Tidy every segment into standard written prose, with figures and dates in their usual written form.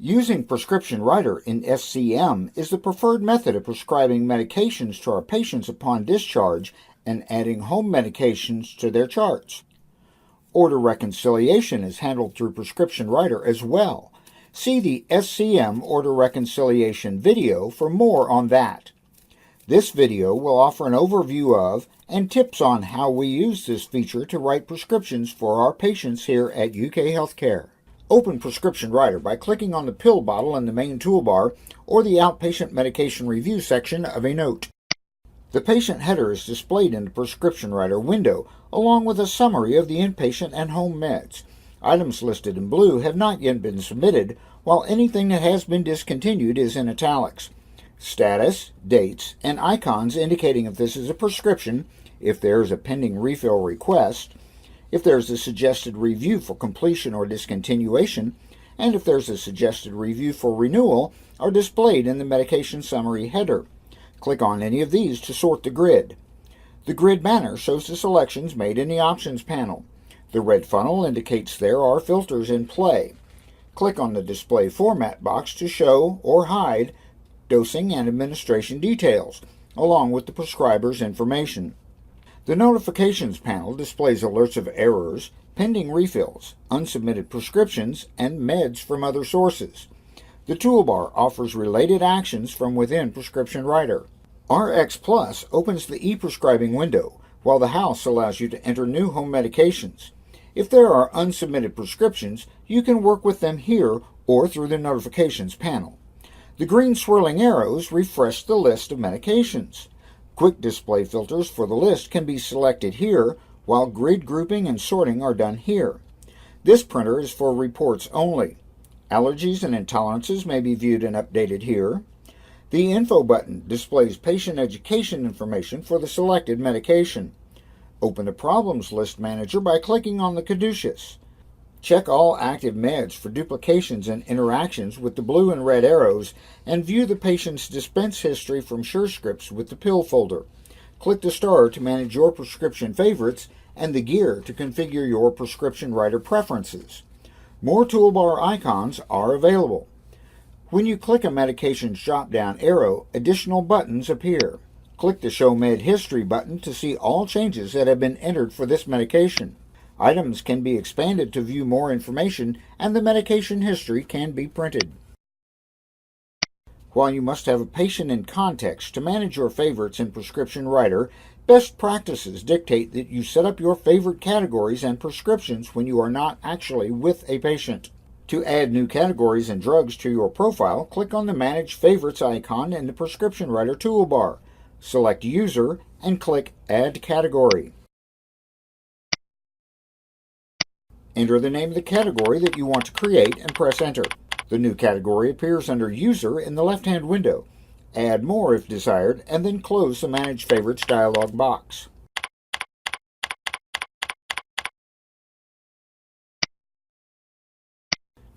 Using Prescription Writer in SCM is the preferred method of prescribing medications to our patients upon discharge and adding home medications to their charts. Order reconciliation is handled through Prescription Writer as well. See the SCM Order Reconciliation video for more on that. This video will offer an overview of and tips on how we use this feature to write prescriptions for our patients here at UK Healthcare. Open Prescription Writer by clicking on the pill bottle in the main toolbar or the Outpatient Medication Review section of a note. The patient header is displayed in the Prescription Writer window, along with a summary of the inpatient and home meds. Items listed in blue have not yet been submitted, while anything that has been discontinued is in italics. Status, dates, and icons indicating if this is a prescription, if there is a pending refill request, if there is a suggested review for completion or discontinuation, and if there is a suggested review for renewal, are displayed in the medication summary header. Click on any of these to sort the grid. The grid banner shows the selections made in the options panel. The red funnel indicates there are filters in play. Click on the display format box to show or hide dosing and administration details, along with the prescriber's information. The Notifications panel displays alerts of errors, pending refills, unsubmitted prescriptions, and meds from other sources. The toolbar offers related actions from within Prescription Writer. RX Plus opens the e-prescribing window, while the House allows you to enter new home medications. If there are unsubmitted prescriptions, you can work with them here or through the Notifications panel. The green swirling arrows refresh the list of medications. Quick display filters for the list can be selected here, while grid grouping and sorting are done here. This printer is for reports only. Allergies and intolerances may be viewed and updated here. The Info button displays patient education information for the selected medication. Open the Problems List Manager by clicking on the caduceus. Check all active meds for duplications and interactions with the blue and red arrows, and view the patient's dispense history from SureScripts with the pill folder. Click the star to manage your prescription favorites and the gear to configure your Prescription Writer preferences. More toolbar icons are available. When you click a medication's drop-down arrow, additional buttons appear. Click the Show Med History button to see all changes that have been entered for this medication. Items can be expanded to view more information, and the medication history can be printed. While you must have a patient in context to manage your favorites in Prescription Writer, best practices dictate that you set up your favorite categories and prescriptions when you are not actually with a patient. To add new categories and drugs to your profile, click on the Manage Favorites icon in the Prescription Writer toolbar. Select User and click Add Category. Enter the name of the category that you want to create and press Enter. The new category appears under User in the left-hand window. Add more if desired, and then close the Manage Favorites dialog box.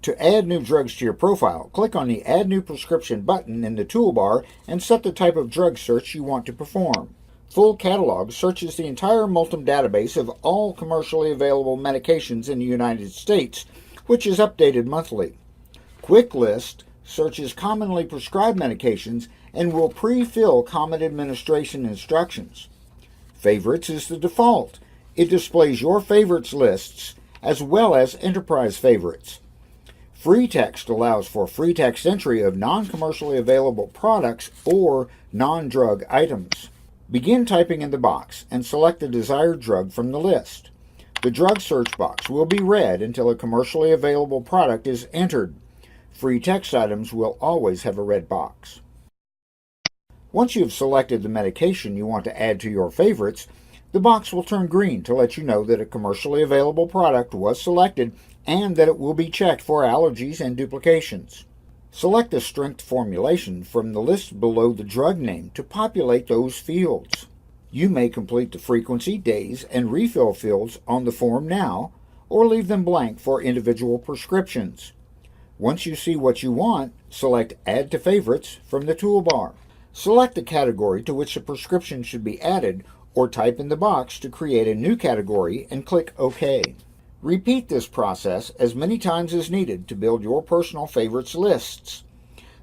To add new drugs to your profile, click on the Add New Prescription button in the toolbar and set the type of drug search you want to perform. Full Catalog searches the entire Multum database of all commercially available medications in the United States, which is updated monthly. Quick List searches commonly prescribed medications and will pre-fill common administration instructions. Favorites is the default. It displays your favorites lists as well as enterprise favorites. Free Text allows for free text entry of non-commercially available products or non-drug items. Begin typing in the box and select the desired drug from the list. The drug search box will be red until a commercially available product is entered. Free text items will always have a red box. Once you have selected the medication you want to add to your favorites, the box will turn green to let you know that a commercially available product was selected and that it will be checked for allergies and duplications. Select the strength formulation from the list below the drug name to populate those fields. You may complete the frequency, days, and refill fields on the form now, or leave them blank for individual prescriptions. Once you see what you want, select Add to Favorites from the toolbar. Select the category to which a prescription should be added, or type in the box to create a new category and click OK. Repeat this process as many times as needed to build your personal favorites lists.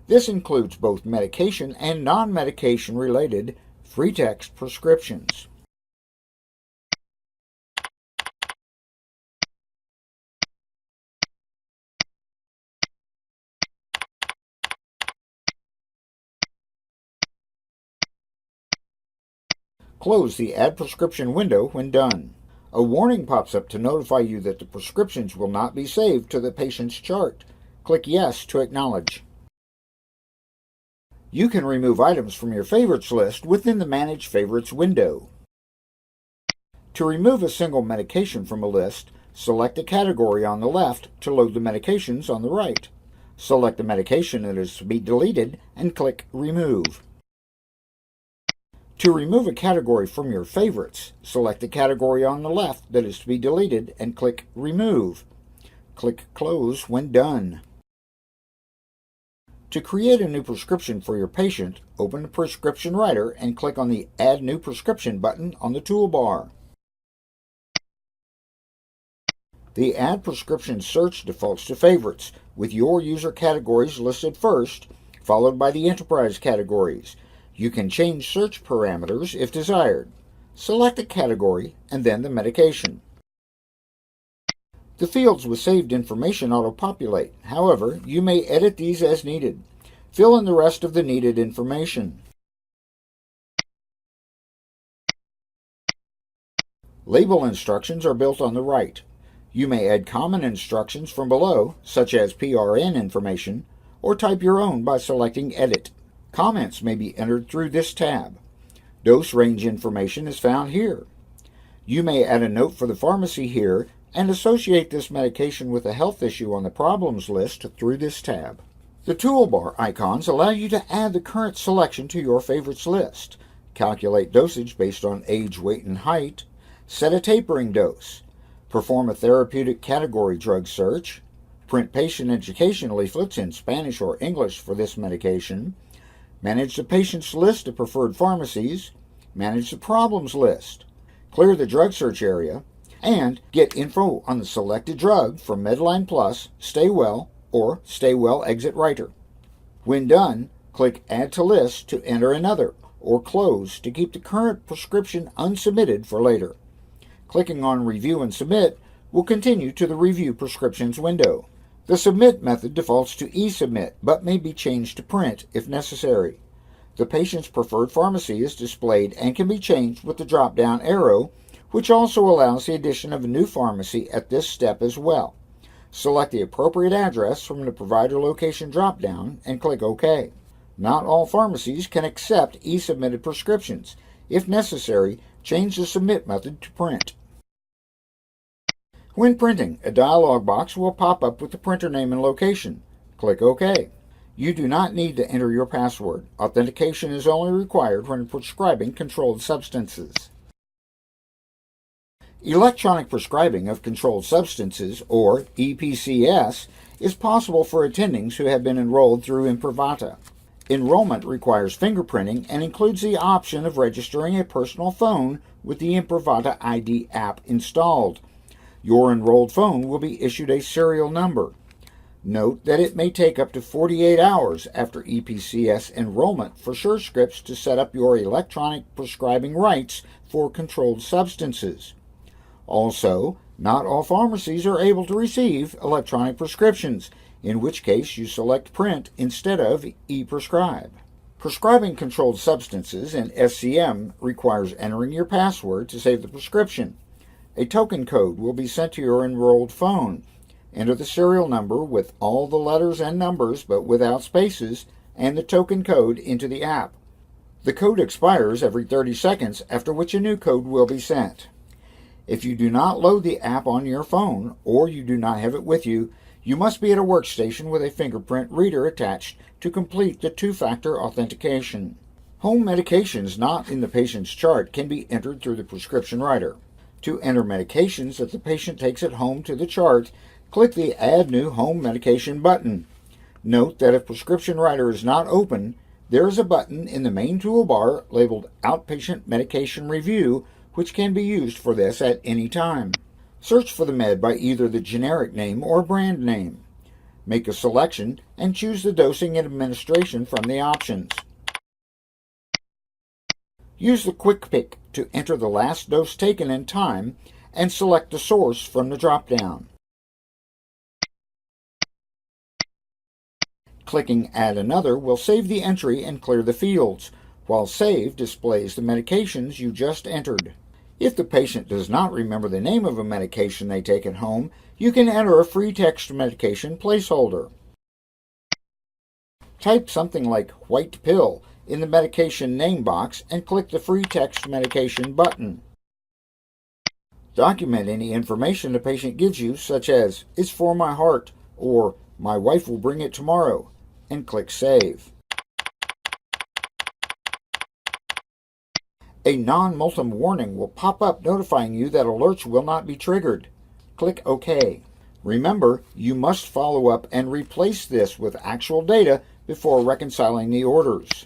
This includes both medication and non-medication related free text prescriptions. Close the Add Prescription window when done. A warning pops up to notify you that the prescriptions will not be saved to the patient's chart. Click Yes to acknowledge. You can remove items from your favorites list within the Manage Favorites window. To remove a single medication from a list, select a category on the left to load the medications on the right. Select the medication that is to be deleted and click Remove. To remove a category from your favorites, select the category on the left that is to be deleted and click Remove. Click Close when done. To create a new prescription for your patient, open the Prescription Writer and click on the Add New Prescription button on the toolbar. The Add Prescription search defaults to Favorites, with your user categories listed first, followed by the enterprise categories. You can change search parameters if desired. Select a category and then the medication. The fields with saved information auto-populate. However, you may edit these as needed. Fill in the rest of the needed information. Label instructions are built on the right. You may add common instructions from below, such as PRN information, or type your own by selecting Edit. Comments may be entered through this tab. Dose range information is found here. You may add a note for the pharmacy here and associate this medication with a health issue on the problems list through this tab. The toolbar icons allow you to add the current selection to your favorites list, calculate dosage based on age, weight, and height, set a tapering dose, perform a therapeutic category drug search, print patient education leaflets in Spanish or English for this medication, manage the patient's list of preferred pharmacies, manage the problems list, clear the drug search area, and get info on the selected drug from Medline Plus, Stay Well, or Stay Well Exit Writer. When done, click Add to List to enter another, or Close to keep the current prescription unsubmitted for later. Clicking on Review and Submit will continue to the Review Prescriptions window. The Submit method defaults to eSubmit, but may be changed to Print if necessary. The patient's preferred pharmacy is displayed and can be changed with the drop-down arrow, which also allows the addition of a new pharmacy at this step as well. Select the appropriate address from the provider location drop-down and click OK. Not all pharmacies can accept e-submitted prescriptions. If necessary, change the Submit method to Print. When printing, a dialog box will pop up with the printer name and location. Click OK. You do not need to enter your password. Authentication is only required when prescribing controlled substances. Electronic prescribing of controlled substances, or EPCS, is possible for attendings who have been enrolled through Imprivata. Enrollment requires fingerprinting and includes the option of registering a personal phone with the Imprivata ID app installed. Your enrolled phone will be issued a serial number. Note that it may take up to 48 hours after EPCS enrollment for SureScripts to set up your electronic prescribing rights for controlled substances. Also, not all pharmacies are able to receive electronic prescriptions, in which case you select Print instead of e-prescribe. Prescribing controlled substances in SCM requires entering your password to save the prescription. A token code will be sent to your enrolled phone. Enter the serial number with all the letters and numbers but without spaces and the token code into the app. The code expires every 30 seconds, after which a new code will be sent. If you do not load the app on your phone or you do not have it with you, you must be at a workstation with a fingerprint reader attached to complete the two-factor authentication. Home medications not in the patient's chart can be entered through the prescription writer. To enter medications that the patient takes at home to the chart, click the Add New Home Medication button. Note that if Prescription Writer is not open, there is a button in the main toolbar labeled Outpatient Medication Review, which can be used for this at any time. Search for the med by either the generic name or brand name. Make a selection and choose the dosing and administration from the options. Use the quick pick to enter the last dose taken and time and select the source from the drop-down. Clicking Add Another will save the entry and clear the fields, while Save displays the medications you just entered. If the patient does not remember the name of a medication they take at home, you can enter a free text medication placeholder. Type something like white pill in the medication name box and click the free text medication button. Document any information the patient gives you, such as, "It's for my heart," or "My wife will bring it tomorrow," and click Save. A non-multum warning will pop up notifying you that alerts will not be triggered. Click OK. Remember, you must follow up and replace this with actual data before reconciling the orders.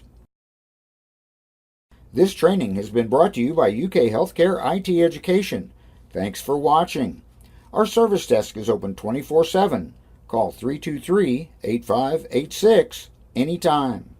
This training has been brought to you by UK Healthcare IT Education. Thanks for watching. Our service desk is open 24/7. Call 323-8586 anytime.